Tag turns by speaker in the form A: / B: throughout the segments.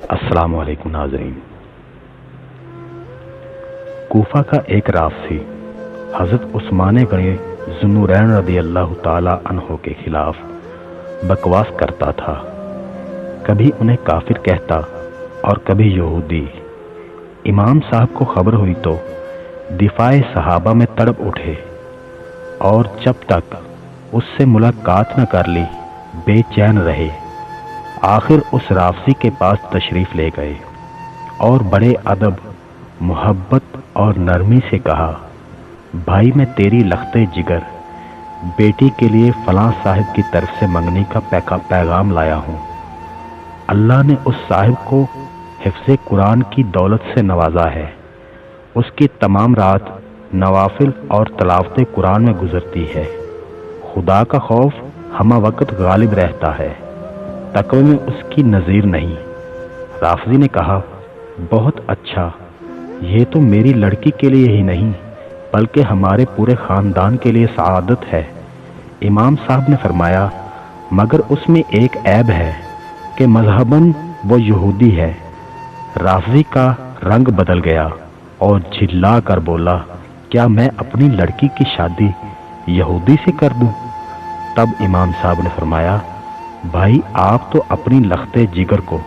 A: السلام علیکم ناظرین۔ کوفہ کا ایک رافضی حضرت عثمان غنی ذوالنورین رضی اللہ تعالی عنہ کے خلاف بکواس کرتا تھا۔ کبھی انہیں کافر کہتا اور کبھی یہودی۔ امام صاحب کو خبر ہوئی تو دفاع صحابہ میں تڑپ اٹھے اور جب تک اس سے ملاقات نہ کر لی بے چین رہے۔ آخر اس رافضی کے پاس تشریف لے گئے اور بڑے ادب، محبت اور نرمی سے کہا، بھائی میں تیری لخت جگر بیٹی کے لیے فلاں صاحب کی طرف سے منگنی کا پیغام لایا ہوں۔ اللہ نے اس صاحب کو حفظ قرآن کی دولت سے نوازا ہے۔ اس کی تمام رات نوافل اور تلاوت قرآن میں گزرتی ہے۔ خدا کا خوف ہمہ وقت غالب رہتا ہے، تقوی میں اس کی نظیر نہیں۔ رافضی نے کہا، بہت اچھا، یہ تو میری لڑکی کے لیے ہی نہیں بلکہ ہمارے پورے خاندان کے لیے سعادت ہے۔ امام صاحب نے فرمایا، مگر اس میں ایک عیب ہے کہ مذہباً وہ یہودی ہے۔ رافضی کا رنگ بدل گیا اور جھلا کر بولا، کیا میں اپنی لڑکی کی شادی یہودی سے کر دوں؟ تب امام صاحب نے فرمایا، بھائی آپ تو اپنی لخت جگر کو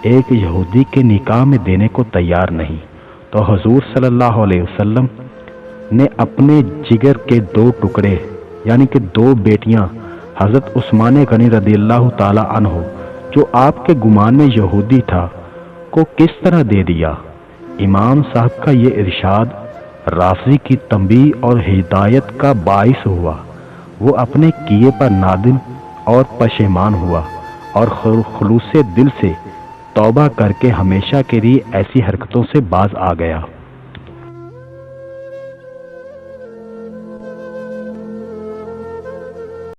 A: ایک یہودی کے نکاح میں دینے کو تیار نہیں، تو حضور صلی اللہ علیہ وسلم نے اپنے جگر کے دو ٹکڑے یعنی کہ دو بیٹیاں حضرت عثمان غنی رضی اللہ تعالی عنہ جو آپ کے گمان میں یہودی تھا کو کس طرح دے دیا؟ امام صاحب کا یہ ارشاد رافضی کی تنبیہ اور ہدایت کا باعث ہوا۔ وہ اپنے کیے پر نادم اور پشیمان ہوا اور خلوص دل سے توبہ کر کے ہمیشہ کے لیے ایسی حرکتوں سے باز آ گیا۔